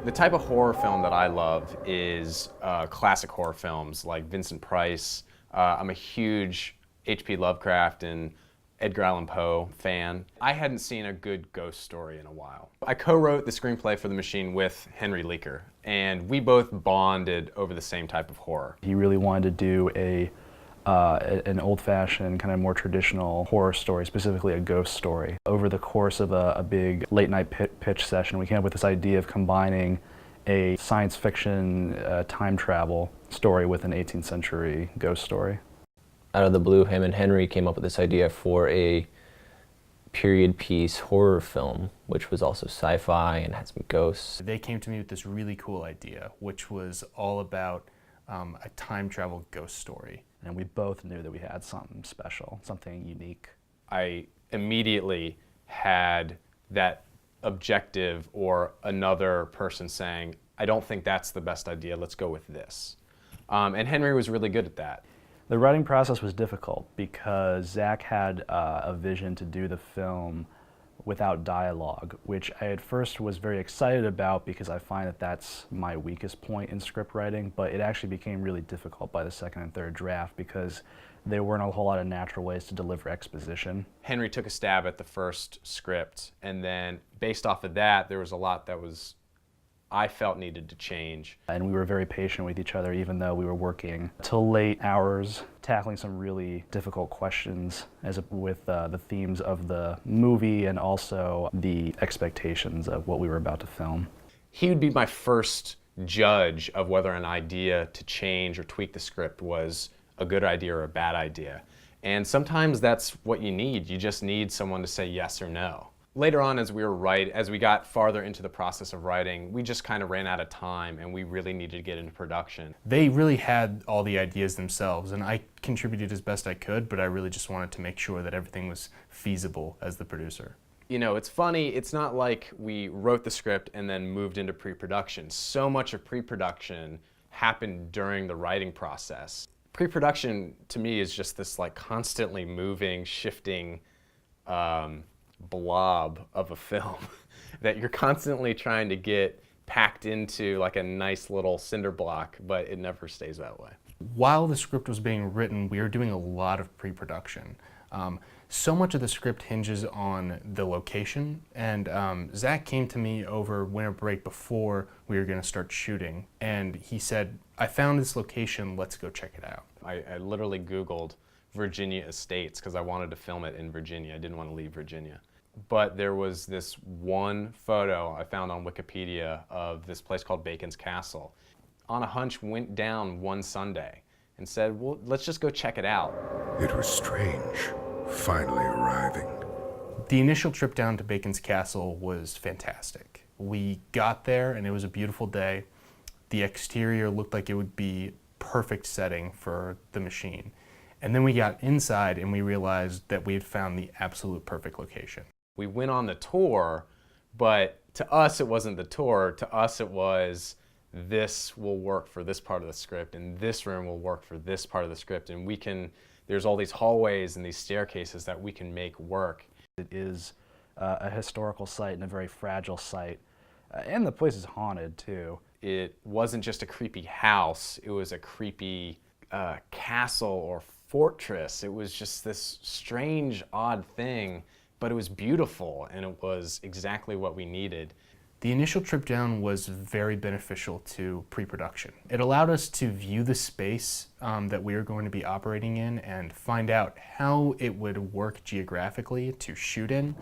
The type of horror film that I love is classic horror films like Vincent Price. I'm a huge H.P. Lovecraft and Edgar Allan Poe fan. I hadn't seen a good ghost story in a while. I co-wrote the screenplay for The Machine with Henry Leaker, and we both bonded over the same type of horror. He really wanted to do an old-fashioned, kind of more traditional horror story, specifically a ghost story. Over the course of a big late-night pitch session, we came up with this idea of combining a science fiction time travel story with an 18th century ghost story. Out of the blue, him and Henry came up with this idea for a period piece horror film, which was also sci-fi and had some ghosts. They came to me with this really cool idea, which was all about a time travel ghost story. And we both knew that we had something special, something unique. I immediately had that objective or another person saying, I don't think that's the best idea, let's go with this. And Henry was really good at that. The writing process was difficult because Zach had a vision to do the film without dialogue, which I at first was very excited about because I find that that's my weakest point in script writing, but it actually became really difficult by the second and third draft because there weren't a whole lot of natural ways to deliver exposition. Henry took a stab at the first script, and then based off of that, there was a lot that I felt needed to change. And we were very patient with each other, even though we were working till late hours, tackling some really difficult questions with the themes of the movie and also the expectations of what we were about to film. He would be my first judge of whether an idea to change or tweak the script was a good idea or a bad idea. And sometimes that's what you need. You just need someone to say yes or no. Later on, as we got farther into the process of writing, we just kind of ran out of time and we really needed to get into production. They really had all the ideas themselves, and I contributed as best I could, but I really just wanted to make sure that everything was feasible as the producer. You know, it's funny, it's not like we wrote the script and then moved into pre-production. So much of pre-production happened during the writing process. Pre-production, to me, is just this like constantly moving, shifting, blob of a film that you're constantly trying to get packed into like a nice little cinder block, but it never stays that way. While the script was being written, we were doing a lot of pre-production. So much of the script hinges on the location, and Zach came to me over winter break before we were going to start shooting, and he said, I found this location, let's go check it out. I literally Googled Virginia estates because I wanted to film it in Virginia. I didn't want to leave Virginia. But there was this one photo I found on Wikipedia of this place called Bacon's Castle. On a hunch, went down one Sunday and said, well, let's just go check it out. It was strange, finally arriving. The initial trip down to Bacon's Castle was fantastic. We got there and it was a beautiful day. The exterior looked like it would be perfect setting for The Machine. And then we got inside and we realized that we had found the absolute perfect location. We went on the tour, but to us it wasn't the tour. To us it was, this will work for this part of the script and this room will work for this part of the script, and there's all these hallways and these staircases that we can make work. It is a historical site and a very fragile site, and the place is haunted too. It wasn't just a creepy house, it was a creepy castle or fortress. It was just this strange, odd thing, but it was beautiful and it was exactly what we needed. The initial trip down was very beneficial to pre-production. It allowed us to view the space that we were going to be operating in and find out how it would work geographically to shoot in.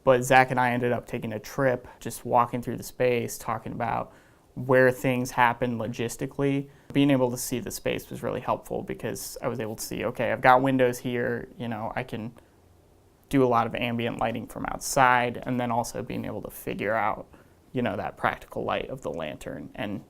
But Zach and I ended up taking a trip, just walking through the space, talking about where things happen logistically. Being able to see the space was really helpful because I was able to see, okay, I've got windows here, you know, I can do a lot of ambient lighting from outside, and then also being able to figure out, you know, that practical light of the lantern and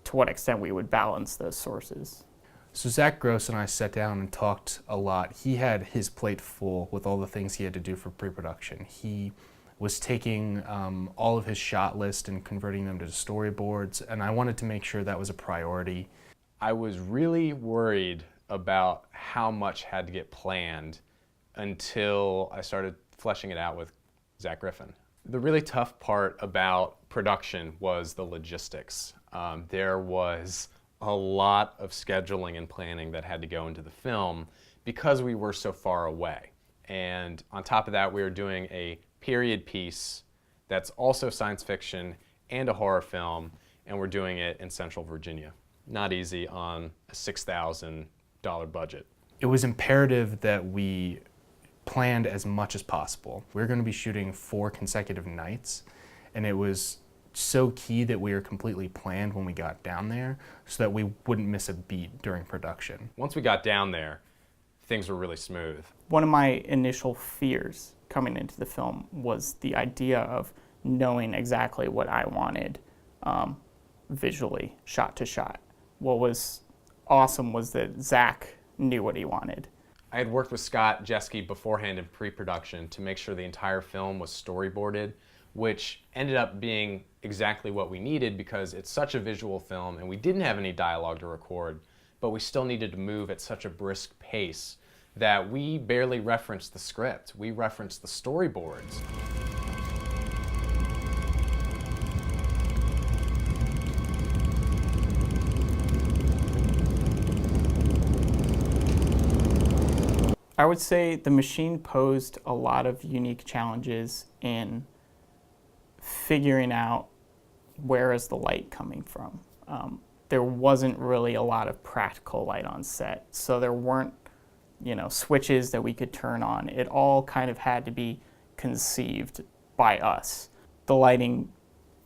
to what extent we would balance those sources. So Zach Gross and I sat down and talked a lot. He had his plate full with all the things he had to do for pre-production. He was taking all of his shot list and converting them to storyboards, and I wanted to make sure that was a priority. I was really worried about how much had to get planned until I started fleshing it out with Zach Griffin. The really tough part about production was the logistics. There was a lot of scheduling and planning that had to go into the film because we were so far away. And on top of that, we were doing a period piece that's also science fiction and a horror film, and we're doing it in Central Virginia. Not easy on a $6,000 budget. It was imperative that we planned as much as possible. We were going to be shooting 4 consecutive nights, and it was so key that we were completely planned when we got down there so that we wouldn't miss a beat during production. Once we got down there, things were really smooth. One of my initial fears coming into the film was the idea of knowing exactly what I wanted visually, shot to shot. What was awesome was that Zach knew what he wanted. I had worked with Scott Jeske beforehand in pre-production to make sure the entire film was storyboarded, which ended up being exactly what we needed because it's such a visual film and we didn't have any dialogue to record, but we still needed to move at such a brisk pace that we barely referenced the script. We referenced the storyboards. I would say the machine posed a lot of unique challenges in figuring out where is the light coming from. There wasn't really a lot of practical light on set, so there weren't, switches that we could turn on. It all kind of had to be conceived by us. The lighting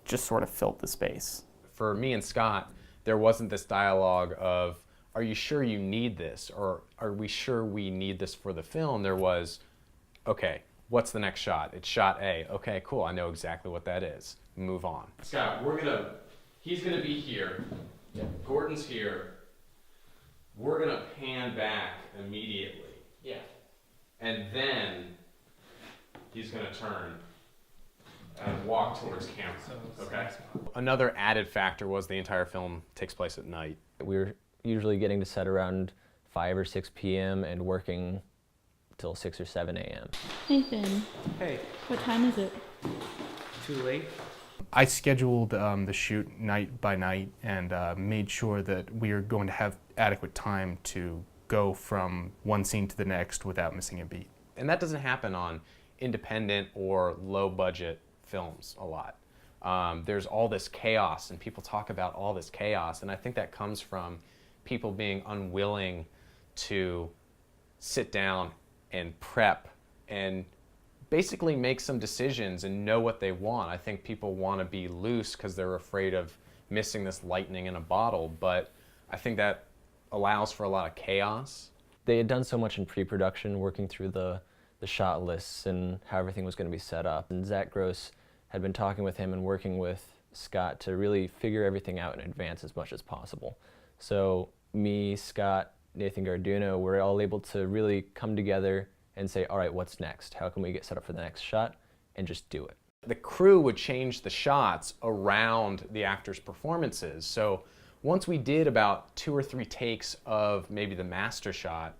just sort of filled the space. For me and Scott, there wasn't this dialogue of, are you sure you need this? Or are we sure we need this for the film? There was, okay, what's the next shot? It's shot A. Okay, cool, I know exactly what that is. Move on. Scott, he's gonna be here. Yeah. Gordon's here. We're gonna pan back immediately. Yeah. And then he's gonna turn and walk towards camera, okay? Another added factor was the entire film takes place at night. We were usually getting to set around 5 or 6 p.m. and working till 6 or 7 a.m. Nathan. Hey. What time is it? Too late? I scheduled the shoot night by night and made sure that we were going to have adequate time to go from one scene to the next without missing a beat. And that doesn't happen on independent or low budget films a lot. There's all this chaos and people talk about all this chaos, and I think that comes from people being unwilling to sit down and prep and basically make some decisions and know what they want. I think people want to be loose because they're afraid of missing this lightning in a bottle, but I think that allows for a lot of chaos. They had done so much in pre-production, working through the shot lists and how everything was going to be set up. And Zach Gross had been talking with him and working with Scott to really figure everything out in advance as much as possible. So me, Scott, Nathan Garduno, we're all able to really come together and say, all right, what's next? How can we get set up for the next shot? And just do it. The crew would change the shots around the actors' performances. So once we did about 2 or 3 takes of maybe the master shot,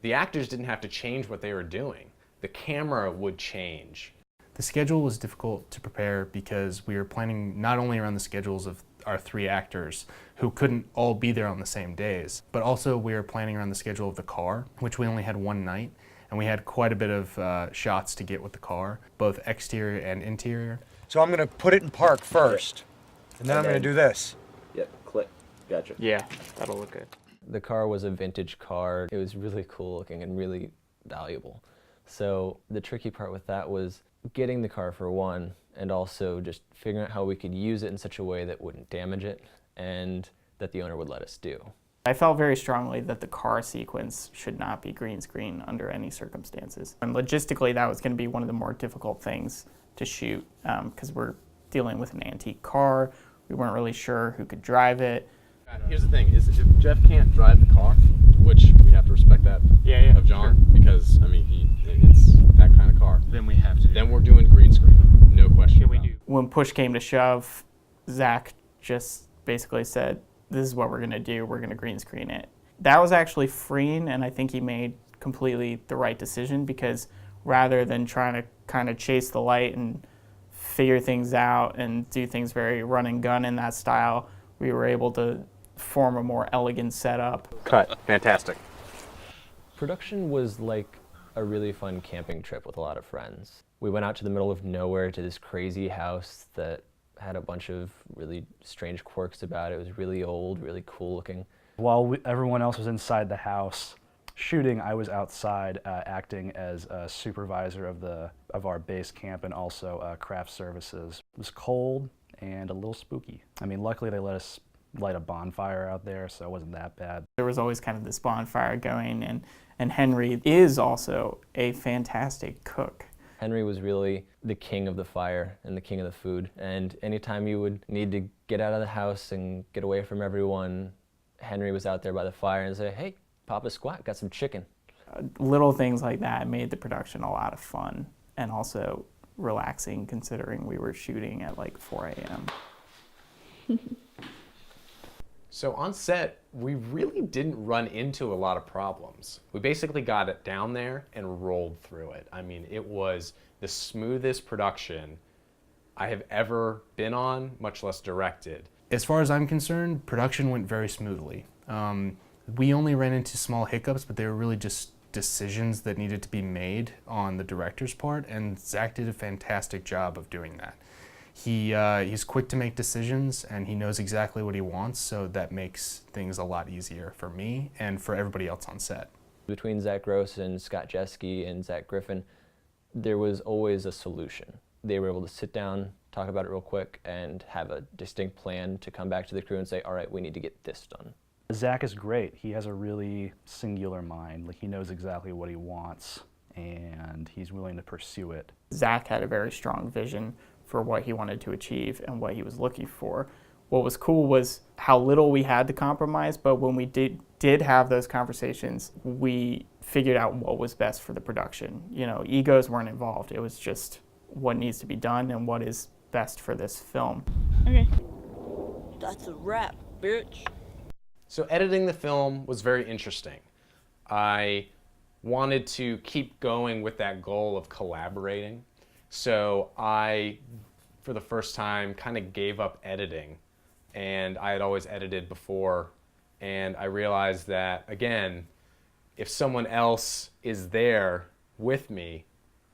the actors didn't have to change what they were doing. The camera would change. The schedule was difficult to prepare because we were planning not only around the schedules of our 3 actors who couldn't all be there on the same days, but also we were planning around the schedule of the car, which we only had one night, and we had quite a bit of shots to get with the car, both exterior and interior. So I'm gonna put it in park first, and then I'm gonna do this. Yep, click. Gotcha. Yeah, that'll look good. The car was a vintage car. It was really cool looking and really valuable. So the tricky part with that was getting the car for one, and also just figuring out how we could use it in such a way that wouldn't damage it and that the owner would let us do. I felt very strongly that the car sequence should not be green screen under any circumstances. And logistically, that was going to be one of the more difficult things to shoot because we're dealing with an antique car. We weren't really sure who could drive it. Here's the thing, is if Jeff can't drive the car, which we have to respect that of John, because, I mean, it's that kind of car. Then we have to. Then we're doing green screen, no question about it. When push came to shove, Zach just basically said, this is what we're going to do, we're going to green screen it. That was actually freeing, and I think he made completely the right decision because rather than trying to kind of chase the light and figure things out and do things very run and gun in that style, we were able to form a more elegant setup. Cut. Fantastic. Production was like a really fun camping trip with a lot of friends. We went out to the middle of nowhere to this crazy house that had a bunch of really strange quirks about it. It was really old, really cool looking. While everyone else was inside the house shooting, I was outside acting as a supervisor of our base camp and also craft services. It was cold and a little spooky. I mean, luckily they let us light a bonfire out there, so it wasn't that bad. There was always kind of this bonfire going, and Henry is also a fantastic cook. Henry was really the king of the fire and the king of the food. And anytime you would need to get out of the house and get away from everyone, Henry was out there by the fire and say, "Hey, Papa Squat, got some chicken." Little things like that made the production a lot of fun and also relaxing, considering we were shooting at like 4 a.m. So on set, we really didn't run into a lot of problems. We basically got it down there and rolled through it. I mean, it was the smoothest production I have ever been on, much less directed. As far as I'm concerned, production went very smoothly. We only ran into small hiccups, but they were really just decisions that needed to be made on the director's part, and Zach did a fantastic job of doing that. He's quick to make decisions, and he knows exactly what he wants, so that makes things a lot easier for me and for everybody else on set. Between Zach Gross and Scott Jeske and Zach Griffin, there was always a solution. They were able to sit down, talk about it real quick, and have a distinct plan to come back to the crew and say, all right, we need to get this done. Zach is great. He has a really singular mind. Like, he knows exactly what he wants, and he's willing to pursue it. Zach had a very strong vision for what he wanted to achieve and what he was looking for. What was cool was how little we had to compromise, but when we did have those conversations, we figured out what was best for the production. You know, egos weren't involved. It was just what needs to be done and what is best for this film. Okay. That's a wrap, bitch. So editing the film was very interesting. I wanted to keep going with that goal of collaborating. So I, for the first time, kind of gave up editing. And I had always edited before. And I realized that, again, if someone else is there with me,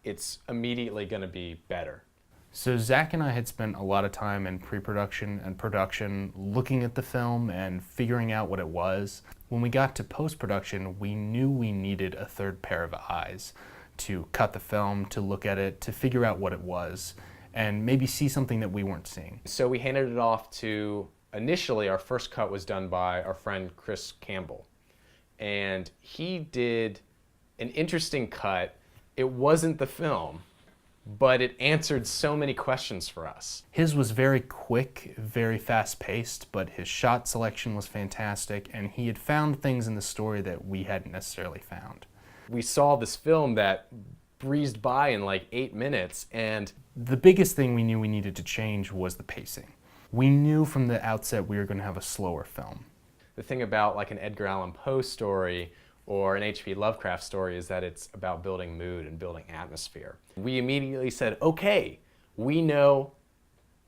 it's immediately going to be better. So Zach and I had spent a lot of time in pre-production and production looking at the film and figuring out what it was. When we got to post-production, we knew we needed a third pair of eyes to cut the film, to look at it, to figure out what it was, and maybe see something that we weren't seeing. So we handed it off to, initially our first cut was done by our friend Chris Campbell. And he did an interesting cut. It wasn't the film, but it answered so many questions for us. His was very quick, very fast-paced, but his shot selection was fantastic, and he had found things in the story that we hadn't necessarily found. We saw this film that breezed by in like 8 minutes, and the biggest thing we knew we needed to change was the pacing. We knew from the outset we were going to have a slower film. The thing about like an Edgar Allan Poe story or an H.P. Lovecraft story is that it's about building mood and building atmosphere. We immediately said, okay, we know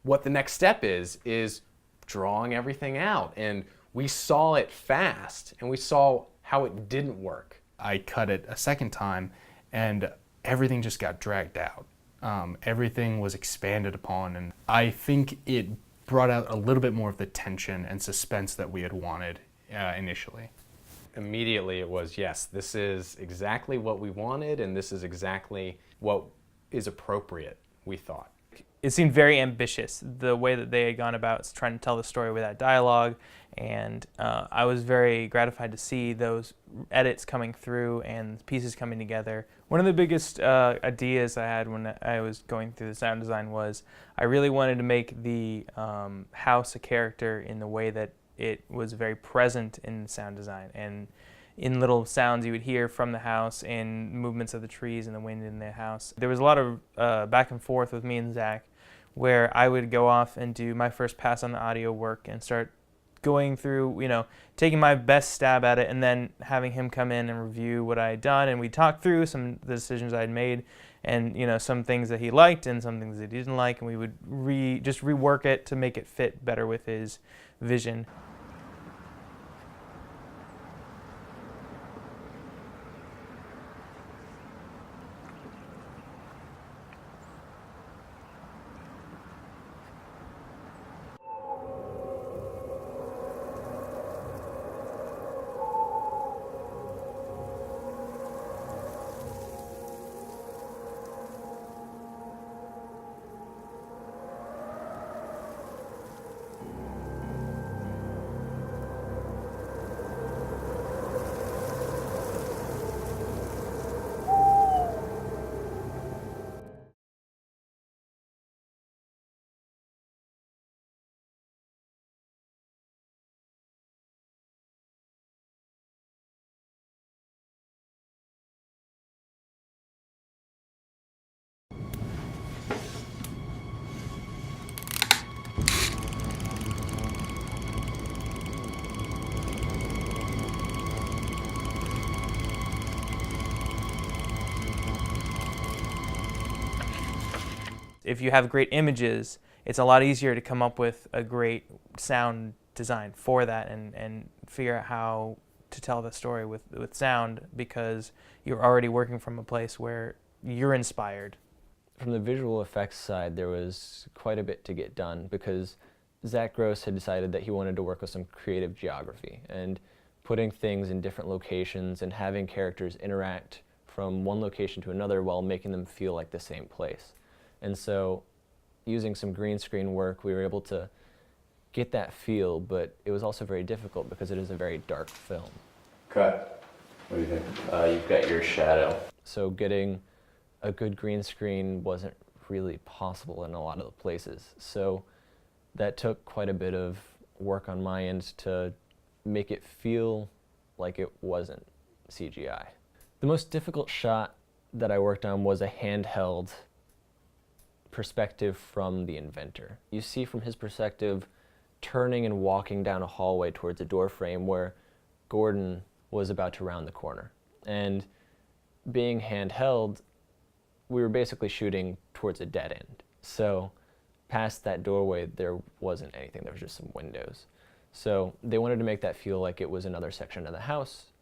what the next step is drawing everything out. And we saw it fast, and we saw how it didn't work. I cut it a second time, and everything just got dragged out. Everything was expanded upon, and I think it brought out a little bit more of the tension and suspense that we had wanted initially. Immediately it was, yes, this is exactly what we wanted, and this is exactly what is appropriate, we thought. It seemed very ambitious, the way that they had gone about trying to tell the story without dialogue, and I was very gratified to see those edits coming through and pieces coming together. One of the biggest ideas I had when I was going through the sound design was I really wanted to make the house a character in the way that it was very present in the sound design, and in little sounds you would hear from the house and movements of the trees and the wind in the house. There was a lot of back and forth with me and Zach where I would go off and do my first pass on the audio work and start going through, you know, taking my best stab at it and then having him come in and review what I had done, and we talked through some of the decisions I had made and some things that he liked and some things that he didn't like, and we would just rework it to make it fit better with his vision. If you have great images, it's a lot easier to come up with a great sound design for that and figure out how to tell the story with sound, because you're already working from a place where you're inspired. From the visual effects side, there was quite a bit to get done because Zach Gross had decided that he wanted to work with some creative geography and putting things in different locations and having characters interact from one location to another while making them feel like the same place. And so using some green screen work, we were able to get that feel, but it was also very difficult because it is a very dark film. Cut. What do you think? You've got your shadow. So getting a good green screen wasn't really possible in a lot of the places. So that took quite a bit of work on my end to make it feel like it wasn't CGI. The most difficult shot that I worked on was a handheld perspective from the inventor. You see from his perspective turning and walking down a hallway towards a door frame where Gordon was about to round the corner. And being handheld, we were basically shooting towards a dead end. So past that doorway there wasn't anything, there was just some windows. So they wanted to make that feel like it was another section of the house.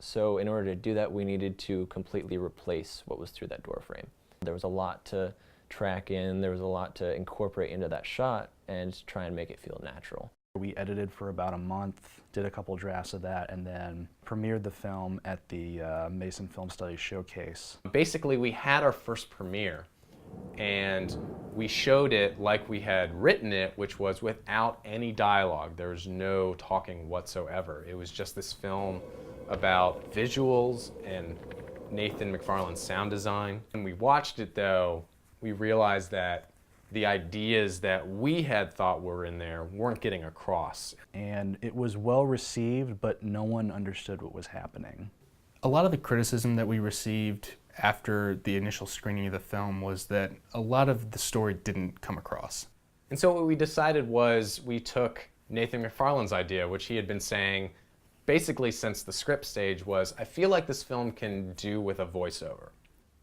So in order to do that, we needed to completely replace what was through that door frame. There was a lot to track in, there was a lot to incorporate into that shot and try and make it feel natural. We edited for about a month, did a couple drafts of that, and then premiered the film at the Mason Film Studies Showcase. Basically, we had our first premiere, and we showed it like we had written it, which was without any dialogue. There was no talking whatsoever. It was just this film about visuals and Nathan McFarlane's sound design. When we watched it, though, we realized that the ideas that we had thought were in there weren't getting across. And it was well received, but no one understood what was happening. A lot of the criticism that we received after the initial screening of the film was that a lot of the story didn't come across. And so what we decided was we took Nathan McFarlane's idea, which he had been saying basically since the script stage, was, I feel like this film can do with a voiceover.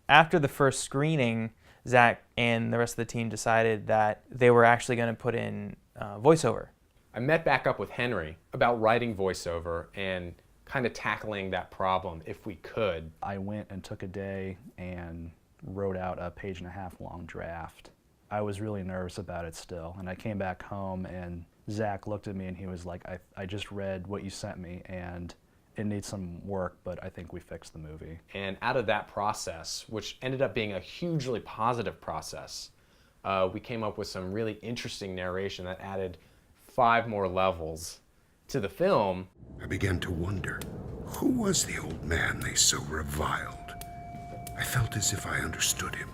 After the first screening, Zach and the rest of the team decided that they were actually going to put in voiceover. I met back up with Henry about writing voiceover and kind of tackling that problem if we could. I went and took a day and wrote out a 1.5-page long draft. I was really nervous about it still, and I came back home and Zach looked at me and he was like, I just read what you sent me and it needs some work, but I think we fixed the movie. And out of that process, which ended up being a hugely positive process, we came up with some really interesting narration that added 5 more levels to the film. I began to wonder, who was the old man they so reviled? I felt as if I understood him,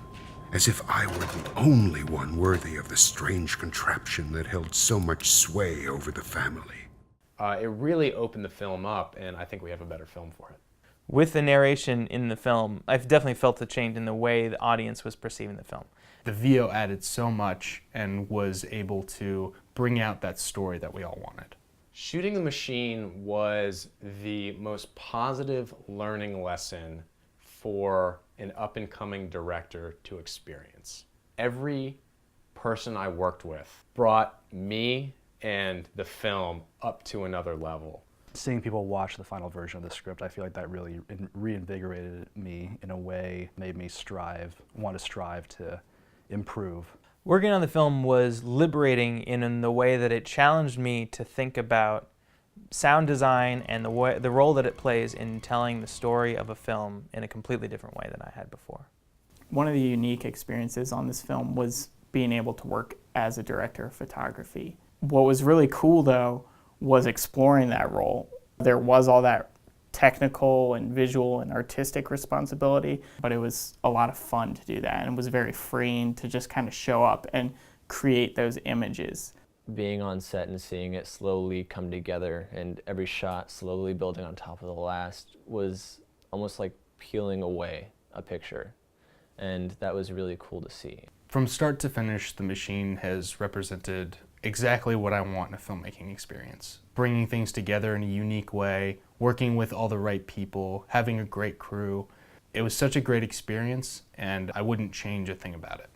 as if I were the only one worthy of the strange contraption that held so much sway over the family. It really opened the film up, and I think we have a better film for it. With the narration in the film, I've definitely felt the change in the way the audience was perceiving the film. The VO added so much and was able to bring out that story that we all wanted. Shooting the Machine was the most positive learning lesson for an up-and-coming director to experience. Every person I worked with brought me and the film up to another level. Seeing people watch the final version of the script, I feel like that really reinvigorated me in a way, made me want to strive to improve. Working on the film was liberating in the way that it challenged me to think about sound design and the role that it plays in telling the story of a film in a completely different way than I had before. One of the unique experiences on this film was being able to work as a director of photography. What was really cool, though, was exploring that role. There was all that technical and visual and artistic responsibility, but it was a lot of fun to do that, and it was very freeing to just kind of show up and create those images. Being on set and seeing it slowly come together and every shot slowly building on top of the last was almost like peeling away a picture, and that was really cool to see. From start to finish, The Machine has represented exactly what I want in a filmmaking experience. Bringing things together in a unique way, working with all the right people, having a great crew. It was such a great experience, and I wouldn't change a thing about it.